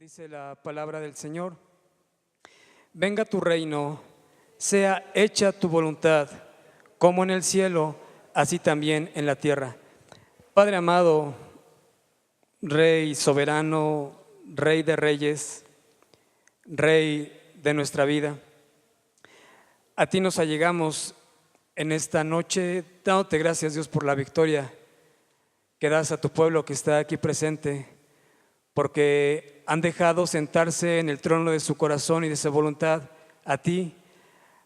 Dice la palabra del Señor: venga tu reino, sea hecha tu voluntad, como en el cielo, así también en la tierra. Padre amado, Rey soberano, Rey de reyes, Rey de nuestra vida, a ti nos allegamos en esta noche, dándote gracias, Dios, por la victoria que das a tu pueblo que está aquí presente, porque han dejado sentarse en el trono de su corazón y de su voluntad a ti,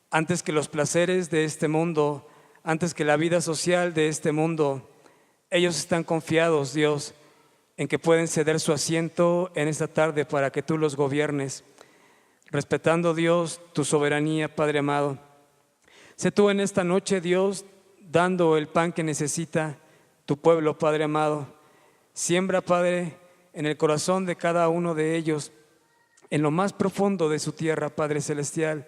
antes que los placeres de este mundo, antes que la vida social de este mundo. Ellos están confiados, Dios, en que pueden ceder su asiento en esta tarde para que tú los gobiernes, respetando, Dios, tu soberanía, Padre amado. Sé tú en esta noche, Dios, dando el pan que necesita tu pueblo, Padre amado. Siembra, Padre, en el corazón de cada uno de ellos, en lo más profundo de su tierra, Padre celestial,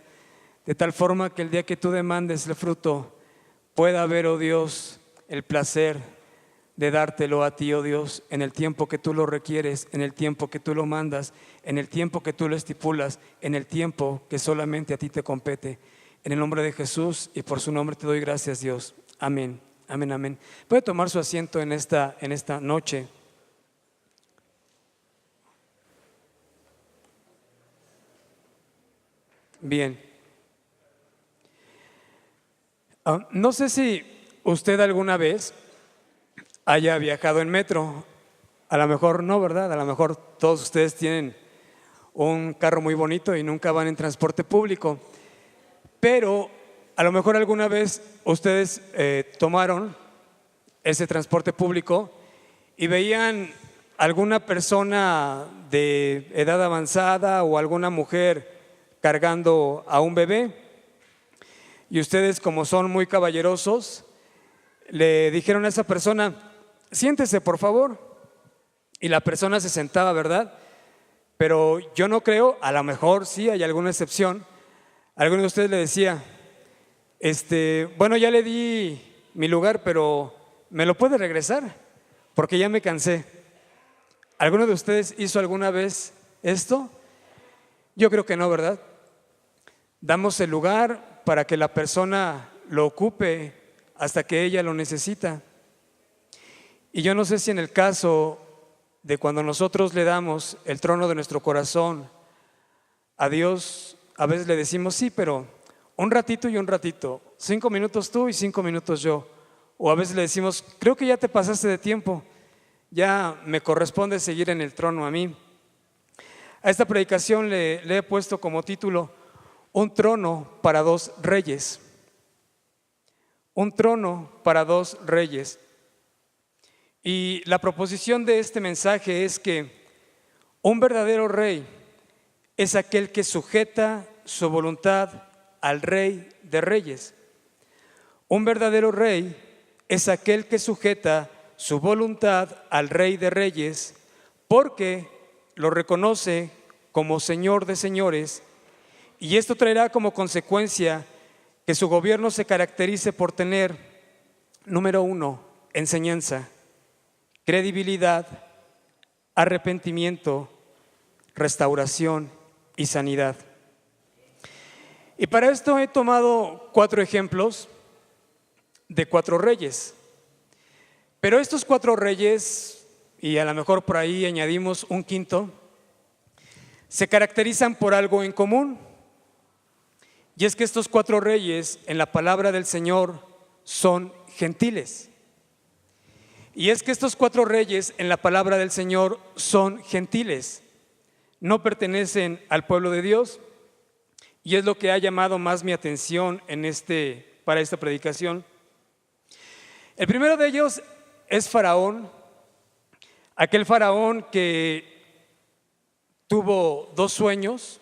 de tal forma que el día que tú demandes el fruto, pueda haber, oh Dios, el placer de dártelo a ti, oh Dios, en el tiempo que tú lo requieres, en el tiempo que tú lo mandas, en el tiempo que tú lo estipulas, en el tiempo que solamente a ti te compete. En el nombre de Jesús y por su nombre te doy gracias, Dios. Amén, amén, amén. Puede tomar su asiento en esta noche. Bien. No sé si usted alguna vez haya viajado en metro. A lo mejor no, ¿verdad? A lo mejor todos ustedes tienen un carro muy bonito y nunca van en transporte público. Pero a lo mejor alguna vez ustedes tomaron ese transporte público y veían alguna persona de edad avanzada o alguna mujer cargando a un bebé, y ustedes, como son muy caballerosos, le dijeron a esa persona: siéntese por favor, y la persona se sentaba, ¿verdad? Pero yo no creo, a lo mejor sí hay alguna excepción, alguno de ustedes le decía: bueno, ya le di mi lugar, pero ¿me lo puede regresar? Porque ya me cansé. ¿Alguno de ustedes hizo alguna vez esto? Yo creo que no, ¿verdad? Damos el lugar para que la persona lo ocupe hasta que ella lo necesita. Y yo no sé si en el caso de cuando nosotros le damos el trono de nuestro corazón a Dios, a veces le decimos: sí, pero un ratito y un ratito, 5 minutos tú y 5 minutos yo. O a veces le decimos: creo que ya te pasaste de tiempo, ya me corresponde seguir en el trono a mí. A esta predicación le he puesto como título: un trono para dos reyes. Un trono para dos reyes. Y la proposición de este mensaje es que un verdadero rey es aquel que sujeta su voluntad al Rey de Reyes. Un verdadero rey es aquel que sujeta su voluntad al Rey de Reyes, porque lo reconoce como Señor de señores, y esto traerá como consecuencia que su gobierno se caracterice por tener, número 1, enseñanza, credibilidad, arrepentimiento, restauración y sanidad. Y para esto he tomado 4 ejemplos de 4 reyes. Pero estos 4 reyes, y a lo mejor por ahí añadimos un quinto, se caracterizan por algo en común. Y es que estos 4 reyes en la palabra del Señor son gentiles. Y es que estos 4 reyes en la palabra del Señor son gentiles. No pertenecen al pueblo de Dios. Y es lo que ha llamado más mi atención para esta predicación. El primero de ellos es Faraón, aquel faraón que tuvo 2 sueños,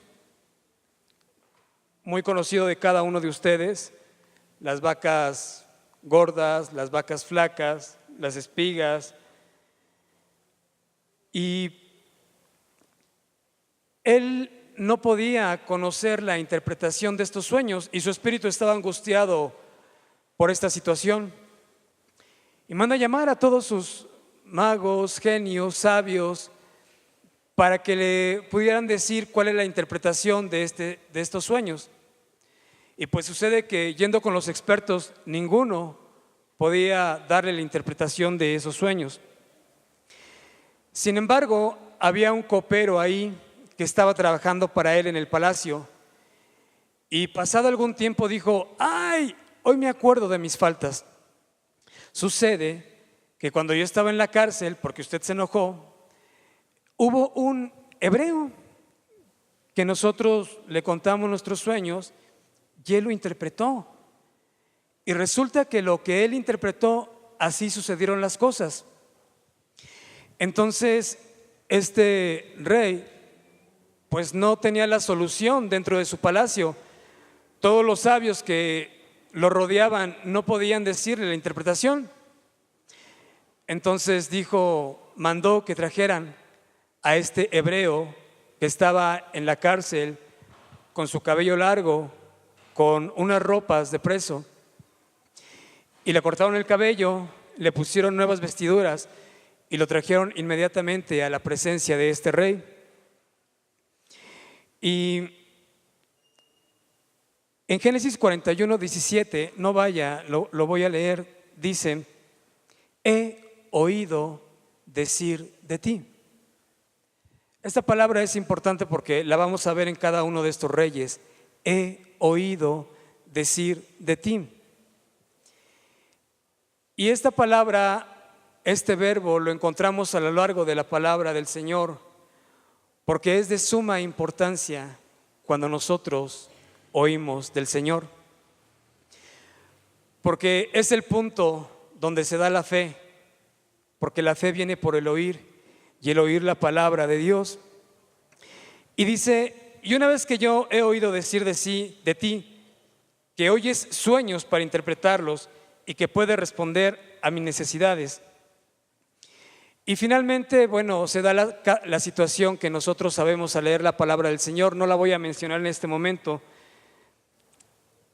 muy conocido de cada uno de ustedes: las vacas gordas, las vacas flacas, las espigas. Y él no podía conocer la interpretación de estos sueños y su espíritu estaba angustiado por esta situación. Y manda a llamar a todos sus magos, genios, sabios, para que le pudieran decir cuál es la interpretación de estos sueños. Y pues sucede que yendo con los expertos, ninguno podía darle la interpretación de esos sueños. Sin embargo, había un copero ahí que estaba trabajando para él en el palacio, y pasado algún tiempo dijo: ¡ay! Hoy me acuerdo de mis faltas. Sucede que cuando yo estaba en la cárcel, porque usted se enojó, hubo un hebreo que nosotros le contamos nuestros sueños y él lo interpretó. Y resulta que lo que él interpretó, así sucedieron las cosas. Entonces, este rey pues no tenía la solución dentro de su palacio. Todos los sabios que lo rodeaban no podían decirle la interpretación. Entonces mandó que trajeran a este hebreo que estaba en la cárcel con su cabello largo, con unas ropas de preso, y le cortaron el cabello, le pusieron nuevas vestiduras y lo trajeron inmediatamente a la presencia de este rey. Y en Génesis 41:17, no vaya, lo voy a leer, dice: he oído decir de ti. Esta palabra es importante porque la vamos a ver en cada uno de estos reyes. He oído decir de ti. Y esta palabra, este verbo, lo encontramos a lo largo de la palabra del Señor, porque es de suma importancia cuando nosotros oímos del Señor. Porque es el punto donde se da la fe, porque la fe viene por el oír, y el oír la palabra de Dios. Y dice: y una vez que yo he oído decir de ti, que oyes sueños para interpretarlos y que puedes responder a mis necesidades. Y finalmente, bueno, se da la situación que nosotros sabemos al leer la palabra del Señor. No la voy a mencionar en este momento,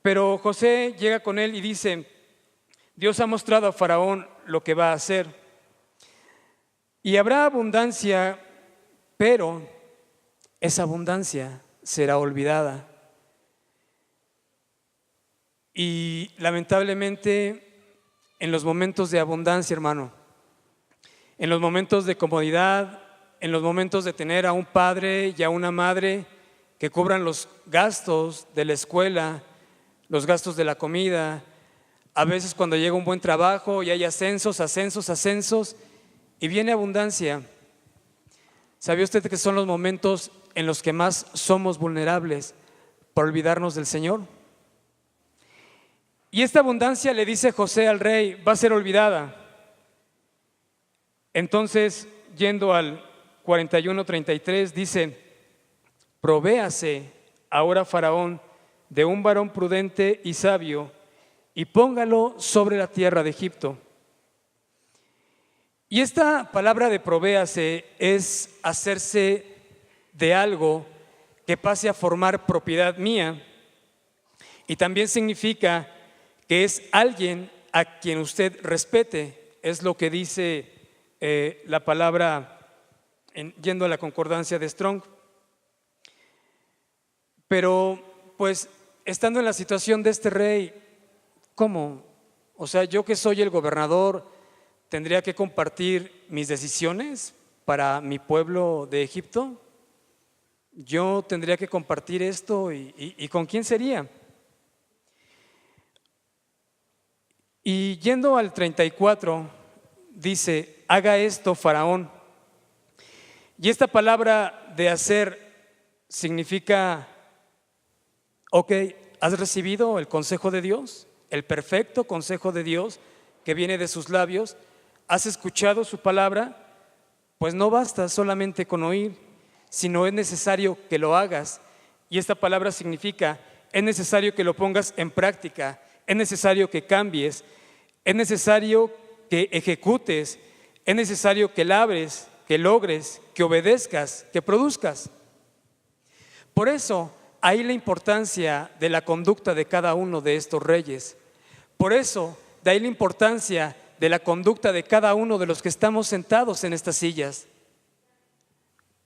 pero José llega con él y dice: Dios ha mostrado a Faraón lo que va a hacer. Y habrá abundancia, pero esa abundancia será olvidada. Y lamentablemente, en los momentos de abundancia, hermano, en los momentos de comodidad, en los momentos de tener a un padre y a una madre que cubran los gastos de la escuela, los gastos de la comida, a veces cuando llega un buen trabajo y hay ascensos, y viene abundancia. ¿Sabía usted que son los momentos en los que más somos vulnerables para olvidarnos del Señor? Y esta abundancia, le dice José al rey, va a ser olvidada. Entonces, yendo al 41:33, dice: provéase ahora Faraón de un varón prudente y sabio, y póngalo sobre la tierra de Egipto. Y esta palabra de provéase es hacerse de algo que pase a formar propiedad mía, y también significa que es alguien a quien usted respete. Es lo que dice la palabra yendo a la concordancia de Strong. Pero pues estando en la situación de este rey, ¿cómo? O sea, yo que soy el gobernador, ¿tendría que compartir mis decisiones para mi pueblo de Egipto? ¿Yo tendría que compartir esto? ¿Y con quién sería? Y yendo al 34, dice: haga esto Faraón. Y esta palabra de hacer significa: ok, ¿has recibido el consejo de Dios? El perfecto consejo de Dios que viene de sus labios. ¿Has escuchado su palabra? Pues no basta solamente con oír, sino es necesario que lo hagas. Y esta palabra significa: es necesario que lo pongas en práctica, es necesario que cambies, es necesario que ejecutes, es necesario que labres, que logres, que obedezcas, que produzcas. Por eso, ahí la importancia de la conducta de cada uno de estos reyes. Por eso, de ahí la importancia de la conducta de cada uno de los que estamos sentados en estas sillas.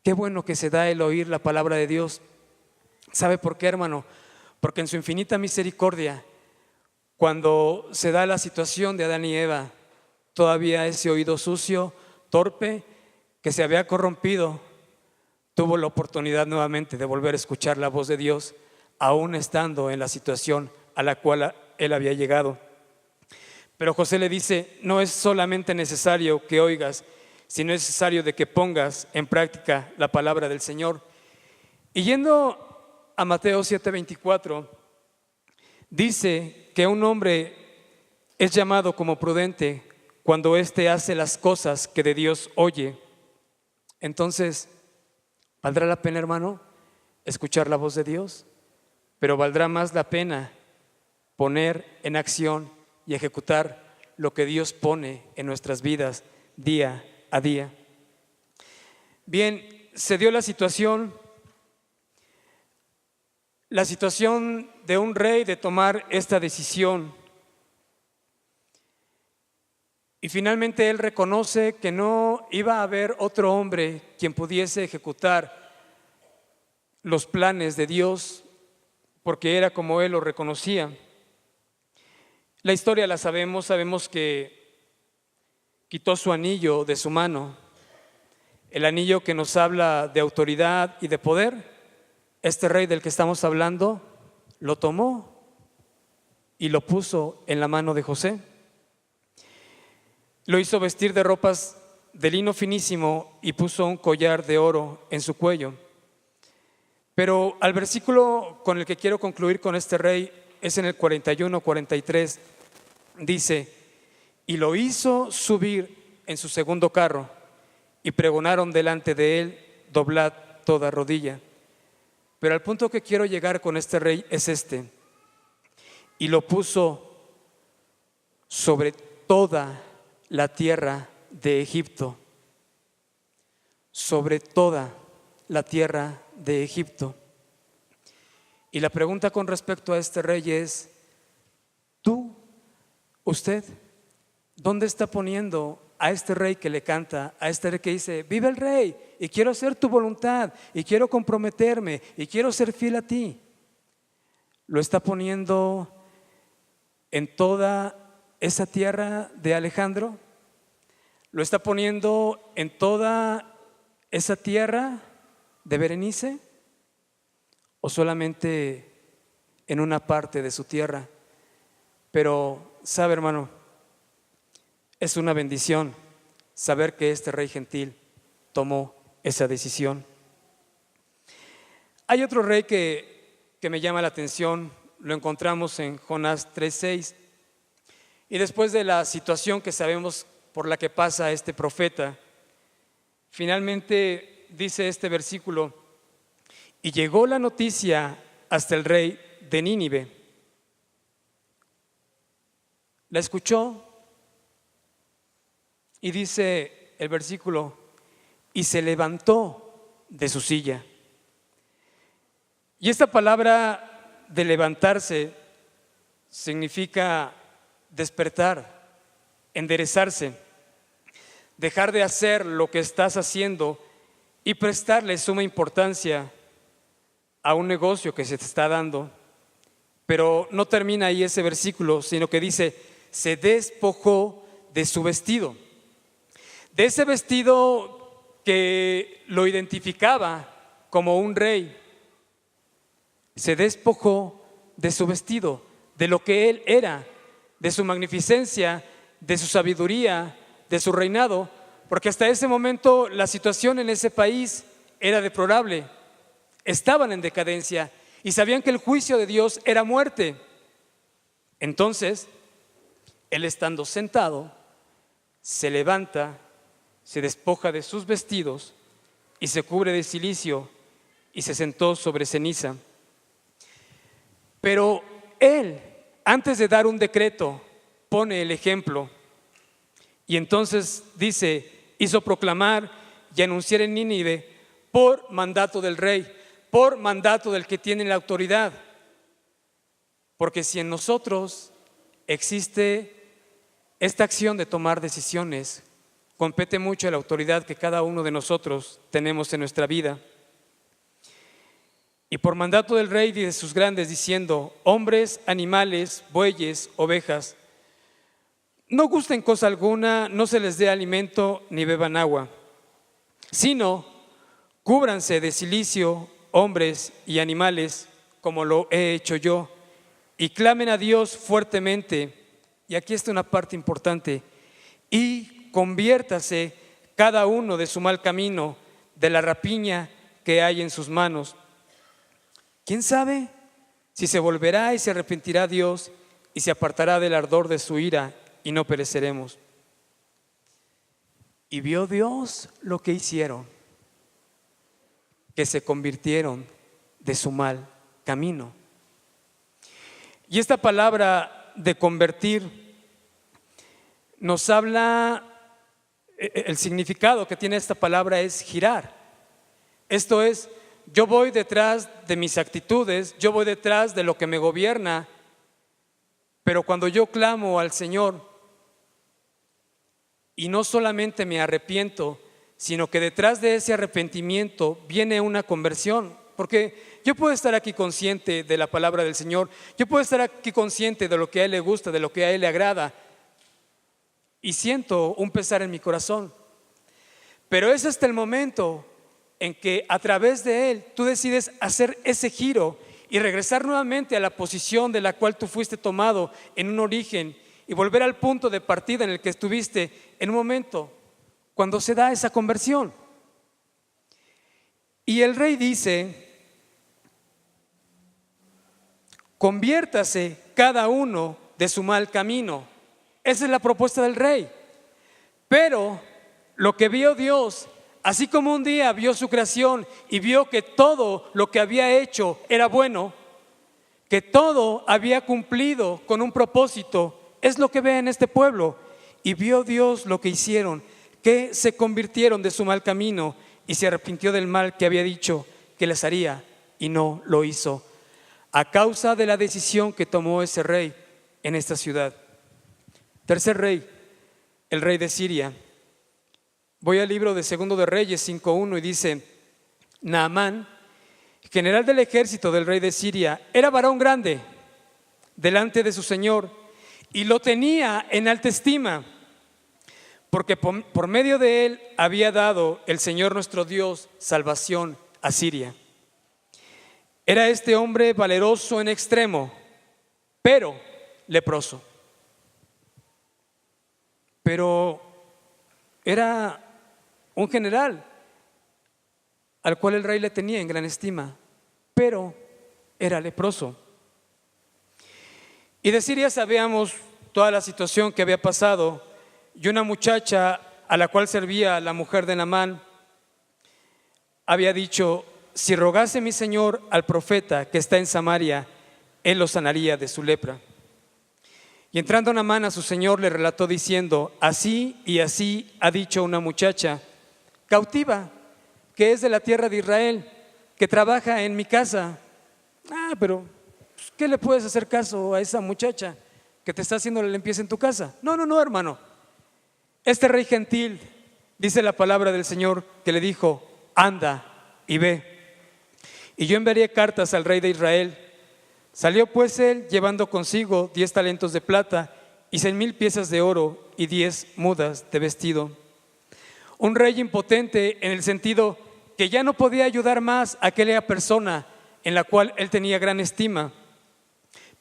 Qué bueno que se da el oír la palabra de Dios. ¿Sabe por qué, hermano? Porque en su infinita misericordia, cuando se da la situación de Adán y Eva, todavía ese oído sucio, torpe, que se había corrompido, tuvo la oportunidad nuevamente de volver a escuchar la voz de Dios, aún estando en la situación a la cual él había llegado. Pero José le dice: no es solamente necesario que oigas, sino es necesario de que pongas en práctica la palabra del Señor. Y yendo a Mateo 7:24, dice que un hombre es llamado como prudente cuando éste hace las cosas que de Dios oye. Entonces, ¿valdrá la pena, hermano, escuchar la voz de Dios? Pero valdrá más la pena poner en acción y ejecutar lo que Dios pone en nuestras vidas día a día. Bien, se dio la situación de un rey de tomar esta decisión. Y finalmente él reconoce que no iba a haber otro hombre quien pudiese ejecutar los planes de Dios, porque era como él lo reconocía. La historia la sabemos que quitó su anillo de su mano, el anillo que nos habla de autoridad y de poder. Este rey del que estamos hablando lo tomó y lo puso en la mano de José. Lo hizo vestir de ropas de lino finísimo y puso un collar de oro en su cuello. Pero al versículo con el que quiero concluir con este rey es en el 41-43. Dice: y lo hizo subir en su segundo carro, y pregonaron delante de él: doblad toda rodilla. Pero al punto que quiero llegar con este rey es este: y lo puso sobre toda la tierra de Egipto, sobre toda la tierra de Egipto. Y la pregunta con respecto a este rey es: usted, ¿dónde está poniendo a este rey que le canta, a este rey que dice: vive el rey y quiero hacer tu voluntad y quiero comprometerme y quiero ser fiel a ti? ¿Lo está poniendo en toda esa tierra de Alejandro? ¿Lo está poniendo en toda esa tierra de Berenice? ¿O solamente en una parte de su tierra? Pero, ¿sabe, hermano? Es una bendición saber que este rey gentil tomó esa decisión. Hay otro rey que me llama la atención, lo encontramos en Jonás 3:6. Y después de la situación que sabemos por la que pasa este profeta, finalmente dice este versículo: y llegó la noticia hasta el rey de Nínive. La escuchó y dice el versículo: y se levantó de su silla. Y esta palabra de levantarse significa despertar, enderezarse, dejar de hacer lo que estás haciendo y prestarle suma importancia a un negocio que se te está dando. Pero no termina ahí ese versículo, sino que dice: se despojó de su vestido, de ese vestido que lo identificaba como un rey. Se despojó de su vestido, de lo que él era, de su magnificencia, de su sabiduría, de su reinado, porque hasta ese momento la situación en ese país era deplorable. Estaban en decadencia y sabían que el juicio de Dios era muerte. Entonces, él, estando sentado, se levanta, se despoja de sus vestidos y se cubre de cilicio y se sentó sobre ceniza. Pero él, antes de dar un decreto, pone el ejemplo. Y entonces dice: hizo proclamar y anunciar en Nínive por mandato del rey, por mandato del que tiene la autoridad. Porque si en nosotros existe esta acción de tomar decisiones, compete mucho a la autoridad que cada uno de nosotros tenemos en nuestra vida. Y por mandato del rey y de sus grandes, diciendo: hombres, animales, bueyes, ovejas, no gusten cosa alguna, no se les dé alimento ni beban agua, sino cúbranse de cilicio hombres y animales, como lo he hecho yo, y clamen a Dios fuertemente. Y aquí está una parte importante: y conviértase cada uno de su mal camino, de la rapiña que hay en sus manos. ¿Quién sabe si se volverá y se arrepentirá Dios y se apartará del ardor de su ira y no pereceremos? Y vio Dios lo que hicieron, que se convirtieron de su mal camino. Y esta palabra de convertir nos habla, el significado que tiene esta palabra es girar. Esto es, yo voy detrás de mis actitudes, yo voy detrás de lo que me gobierna, pero cuando yo clamo al Señor y no solamente me arrepiento, sino que detrás de ese arrepentimiento viene una conversión. Porque yo puedo estar aquí consciente de la palabra del Señor, yo puedo estar aquí consciente de lo que a Él le gusta, de lo que a Él le agrada, y siento un pesar en mi corazón. Pero es hasta el momento en que a través de Él tú decides hacer ese giro y regresar nuevamente a la posición de la cual tú fuiste tomado en un origen y volver al punto de partida en el que estuviste en un momento cuando se da esa conversión. Y el rey dice: conviértase cada uno de su mal camino. Esa es la propuesta del rey. Pero lo que vio Dios, así como un día vio su creación y vio que todo lo que había hecho era bueno, que todo había cumplido con un propósito, es lo que ve en este pueblo. Y vio Dios lo que hicieron, que se convirtieron de su mal camino y se arrepintió del mal que había dicho que les haría y no lo hizo, a causa de la decisión que tomó ese rey en esta ciudad. Tercer rey, el rey de Siria. Voy al libro de Segundo de Reyes 5:1 y dice: Naamán, general del ejército del rey de Siria, era varón grande delante de su señor y lo tenía en alta estima, porque por medio de él había dado el Señor nuestro Dios salvación a Siria. Era este hombre valeroso en extremo, pero leproso. Pero era un general al cual el rey le tenía en gran estima, pero era leproso. Y de Siria sabíamos toda la situación que había pasado, y una muchacha a la cual servía la mujer de Naamán había dicho: si rogase mi señor al profeta que está en Samaria, él lo sanaría de su lepra. Y entrando Naamán a su señor le relató diciendo: así y así ha dicho una muchacha cautiva que es de la tierra de Israel, que trabaja en mi casa. Pero ¿qué le puedes hacer caso a esa muchacha que te está haciendo la limpieza en tu casa? No, hermano. Este rey gentil, dice la palabra del Señor, que le dijo: anda y ve, y yo enviaré cartas al rey de Israel. Salió pues él llevando consigo 10 talentos de plata y 100,000 piezas de oro y 10 mudas de vestido. Un rey impotente en el sentido que ya no podía ayudar más a aquella persona en la cual él tenía gran estima,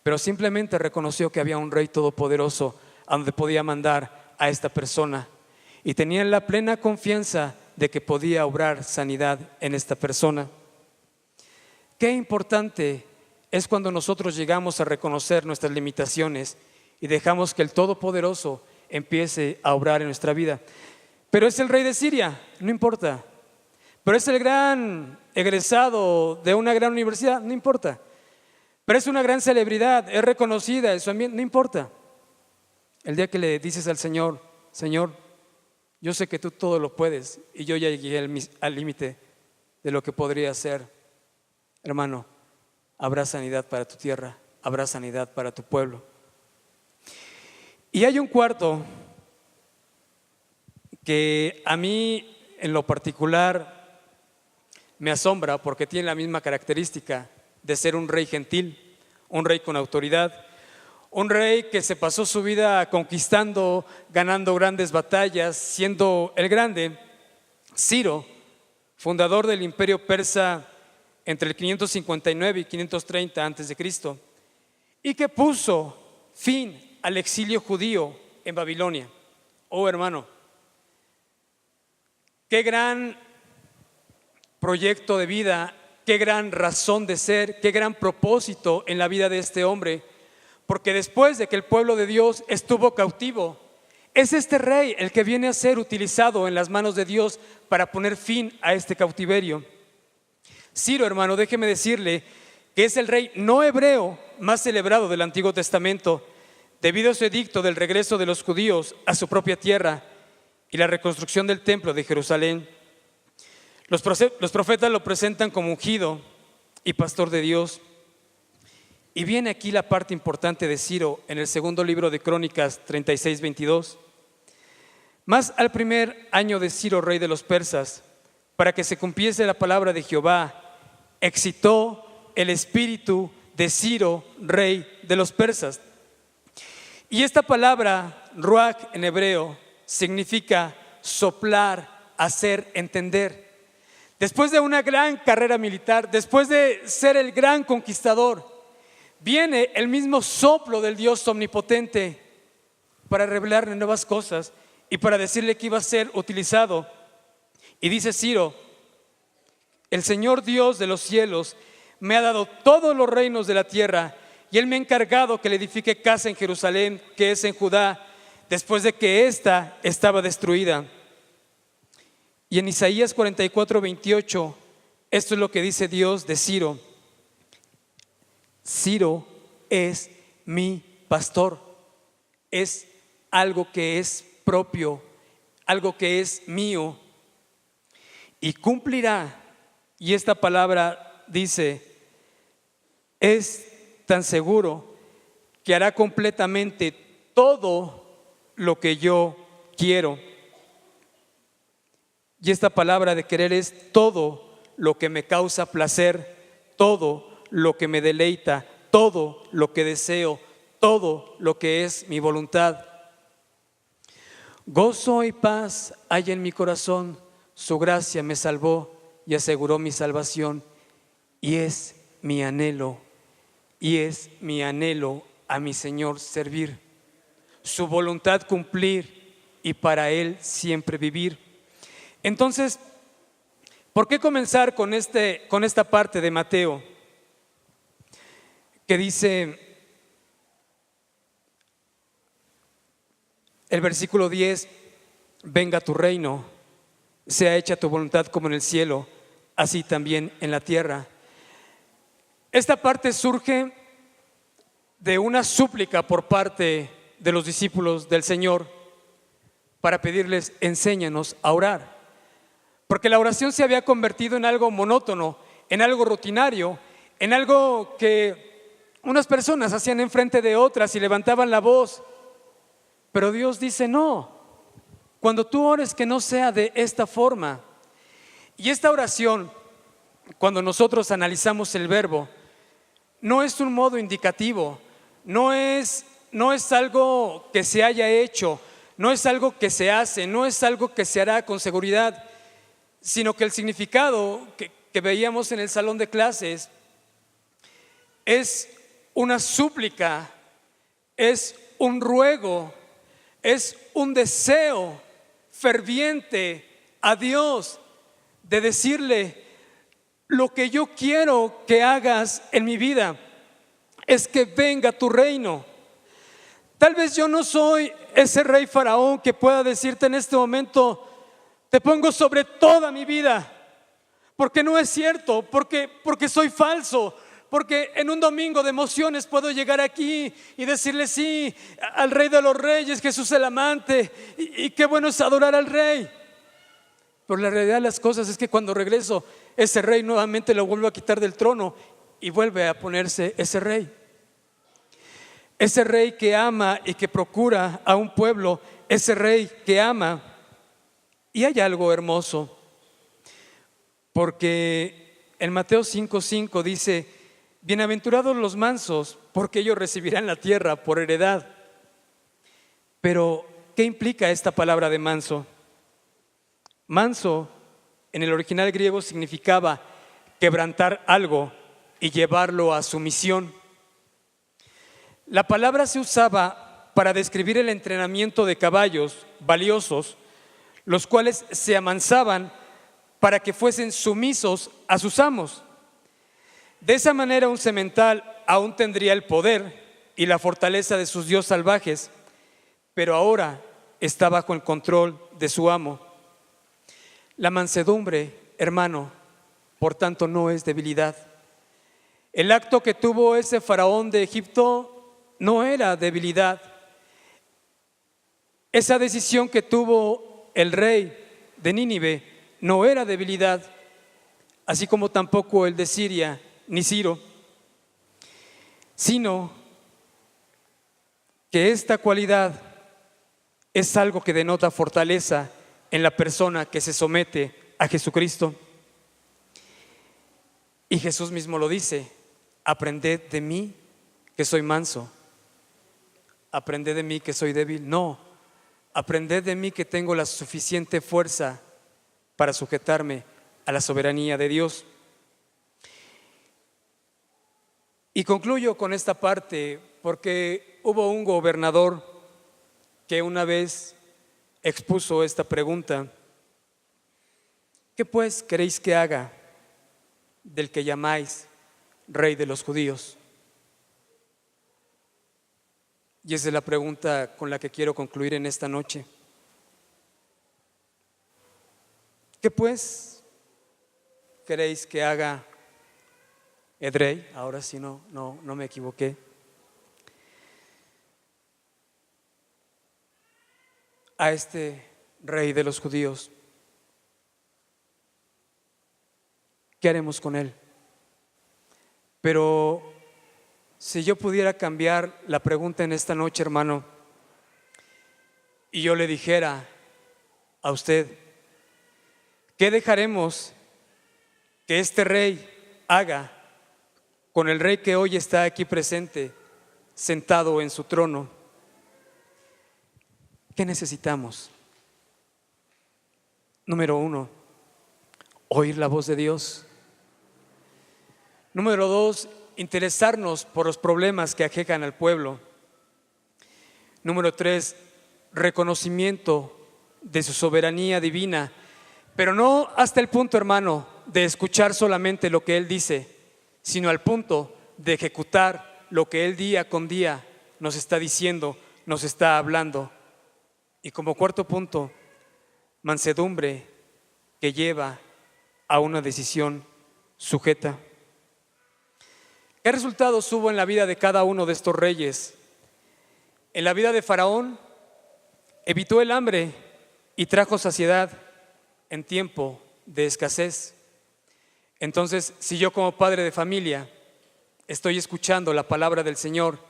pero simplemente reconoció que había un rey todopoderoso a donde podía mandar a esta persona, y tenía la plena confianza de que podía obrar sanidad en esta persona. Qué importante es cuando nosotros llegamos a reconocer nuestras limitaciones y dejamos que el Todopoderoso empiece a obrar en nuestra vida. Pero es el rey de Siria, no importa. Pero es el gran egresado de una gran universidad, no importa. Pero es una gran celebridad, es reconocida en su ambiente, no importa. El día que le dices al Señor: Señor, yo sé que tú todo lo puedes y yo ya llegué al límite de lo que podría hacer, hermano, habrá sanidad para tu tierra, habrá sanidad para tu pueblo. Y hay un cuarto que a mí en lo particular me asombra porque tiene la misma característica de ser un rey gentil, un rey con autoridad, un rey que se pasó su vida conquistando, ganando grandes batallas, siendo el grande. Ciro, fundador del imperio persa entre el 559 y 530 a.C., y que puso fin al exilio judío en Babilonia. Oh hermano, qué gran proyecto de vida, qué gran razón de ser, qué gran propósito en la vida de este hombre, porque después de que el pueblo de Dios estuvo cautivo, es este rey el que viene a ser utilizado en las manos de Dios para poner fin a este cautiverio. Ciro, hermano, déjeme decirle que es el rey no hebreo más celebrado del Antiguo Testamento, debido a su edicto del regreso de los judíos a su propia tierra y la reconstrucción del templo de Jerusalén. Los profetas lo presentan como ungido y pastor de Dios. Y viene aquí la parte importante de Ciro en el segundo libro de Crónicas 36:22. Mas al primer año de Ciro, rey de los persas, para que se cumpliese la palabra de Jehová, excitó el espíritu de Ciro, rey de los persas. Y esta palabra, ruach en hebreo, significa soplar, hacer entender. Después de una gran carrera militar, después de ser el gran conquistador, viene el mismo soplo del Dios omnipotente para revelarle nuevas cosas y para decirle que iba a ser utilizado. Y dice Ciro: el Señor Dios de los cielos me ha dado todos los reinos de la tierra, y Él me ha encargado que le edifique casa en Jerusalén, que es en Judá, después de que ésta estaba destruida. Y en Isaías 44:28, esto es lo que dice Dios de Ciro: Ciro es mi pastor. Es algo que es propio, algo que es mío, y cumplirá. Y esta palabra dice: es tan seguro que hará completamente todo lo que yo quiero. Y esta palabra de querer es todo lo que me causa placer, todo lo que me deleita, todo lo que deseo, todo lo que es mi voluntad. Gozo y paz hay en mi corazón, su gracia me salvó y aseguró mi salvación, y es mi anhelo a mi Señor servir, su voluntad cumplir y para Él siempre vivir. Entonces, ¿por qué comenzar con esta parte de Mateo que dice el versículo 10: venga tu reino, sea hecha tu voluntad como en el cielo, así también en la tierra? Esta parte surge de una súplica por parte de los discípulos del Señor para pedirles: enséñanos a orar. Porque la oración se había convertido en algo monótono, en algo rutinario, en algo que unas personas hacían enfrente de otras y levantaban la voz. Pero Dios dice: no, cuando tú ores, que no sea de esta forma. Y esta oración, cuando nosotros analizamos el verbo, no es un modo indicativo, no es algo que se haya hecho, no es algo que se hace, no es algo que se hará con seguridad, sino que el significado que veíamos en el salón de clases es una súplica, es un ruego, es un deseo ferviente a Dios de decirle: lo que yo quiero que hagas en mi vida es que venga tu reino. Tal vez yo no soy ese rey faraón que pueda decirte en este momento: te pongo sobre toda mi vida, porque no es cierto, porque soy falso, porque en un domingo de emociones puedo llegar aquí y decirle sí al Rey de los Reyes, Jesús el amante, y qué bueno es adorar al Rey. Pero la realidad de las cosas es que cuando regreso, ese Rey nuevamente lo vuelve a quitar del trono y vuelve a ponerse ese Rey. Ese Rey que ama y que procura a un pueblo, ese Rey que ama Y hay algo hermoso, porque en Mateo 5:5 dice: bienaventurados los mansos, porque ellos recibirán la tierra por heredad. Pero, ¿qué implica esta palabra de manso? Manso, en el original griego, significaba quebrantar algo y llevarlo a sumisión. La palabra se usaba para describir el entrenamiento de caballos valiosos, los cuales se amansaban para que fuesen sumisos a sus amos. De esa manera, un semental aún tendría el poder y la fortaleza de sus dios salvajes, pero ahora está bajo el control de su amo. La mansedumbre, hermano, por tanto, no es debilidad. El acto que tuvo ese faraón de Egipto no era debilidad. Esa decisión que tuvo el rey de Nínive no era debilidad, así como tampoco el de Siria ni Ciro, sino que esta cualidad es algo que denota fortaleza en la persona que se somete a Jesucristo. Y Jesús mismo lo dice: aprended de mí que soy manso, aprended de mí que soy débil. No, aprended de mí que tengo la suficiente fuerza para sujetarme a la soberanía de Dios. Y concluyo con esta parte porque hubo un gobernador que una vez expuso esta pregunta: ¿qué pues queréis que haga del que llamáis Rey de los judíos? Y esa es la pregunta con la que quiero concluir en esta noche. ¿Qué pues queréis que haga Edrey? Ahora sí no me equivoqué. A este Rey de los judíos. ¿Qué haremos con él? Pero si yo pudiera cambiar la pregunta en esta noche, hermano, y yo le dijera a usted: ¿qué dejaremos que este rey haga con el rey que hoy está aquí presente, sentado en su trono? ¿Qué necesitamos? Número 1, oír la voz de Dios. Número 2, interesarnos por los problemas que aquejan al pueblo. Número 3, reconocimiento de su soberanía divina, pero no hasta el punto, hermano, de escuchar solamente lo que Él dice, sino al punto de ejecutar lo que Él día con día nos está diciendo, nos está hablando. Y como cuarto punto, mansedumbre que lleva a una decisión sujeta. ¿Qué resultados hubo en la vida de cada uno de estos reyes? En la vida de Faraón, evitó el hambre y trajo saciedad en tiempo de escasez. Entonces, si yo como padre de familia estoy escuchando la palabra del Señor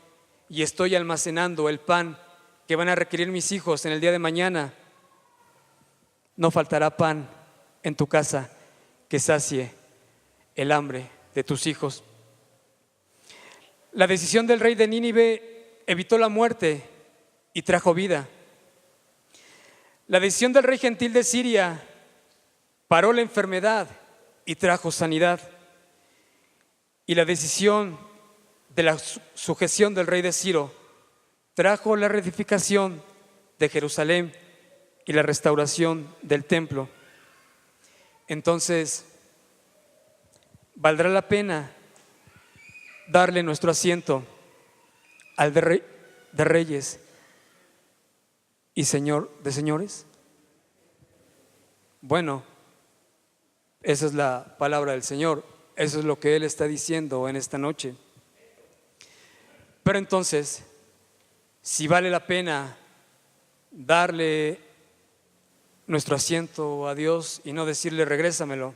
y estoy almacenando el pan que van a requerir mis hijos en el día de mañana, no faltará pan en tu casa que sacie el hambre de tus hijos. La decisión del rey de Nínive evitó la muerte y trajo vida. La decisión del rey gentil de Siria paró la enfermedad y trajo sanidad. Y la decisión de la sujeción del rey de Ciro trajo la reedificación de Jerusalén y la restauración del templo. Entonces, ¿valdrá la pena darle nuestro asiento al de reyes y Señor de señores? Bueno, esa es la palabra del Señor, eso es lo que Él está diciendo en esta noche. Pero entonces, si vale la pena darle nuestro asiento a Dios y no decirle regrésamelo,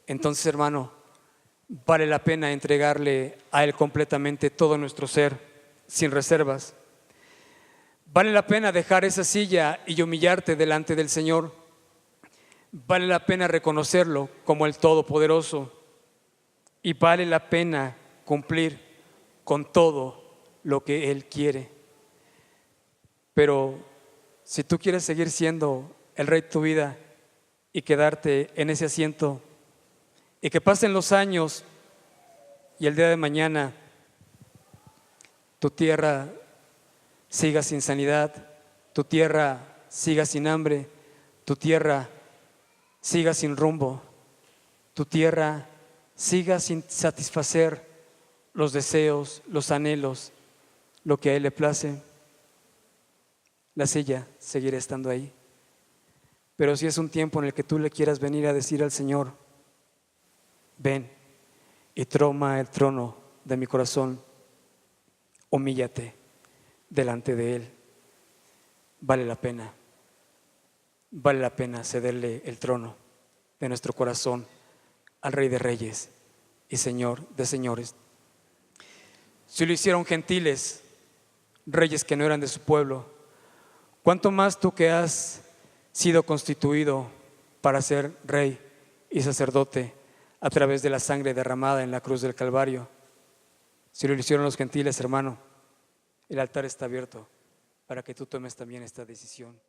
entonces, hermano, vale la pena entregarle a Él completamente todo nuestro ser, sin reservas. Vale la pena dejar esa silla y humillarte delante del Señor. Vale la pena reconocerlo como el Todopoderoso. Y vale la pena cumplir con todo lo que Él quiere. Pero si tú quieres seguir siendo el rey de tu vida y quedarte en ese asiento y que pasen los años y el día de mañana tu tierra siga sin sanidad, tu tierra siga sin hambre, tu tierra siga sin rumbo, tu tierra siga sin satisfacer los deseos, los anhelos, lo que a Él le place, la silla seguirá estando ahí. Pero si es un tiempo en el que tú le quieras venir a decir al Señor: ven y toma el trono de mi corazón, humíllate delante de Él. Vale la pena cederle el trono de nuestro corazón al Rey de Reyes y Señor de Señores. Si lo hicieron gentiles, reyes que no eran de su pueblo, ¿cuánto más tú que has sido constituido para ser rey y sacerdote a través de la sangre derramada en la cruz del Calvario? Si lo hicieron los gentiles, hermano, el altar está abierto para que tú tomes también esta decisión.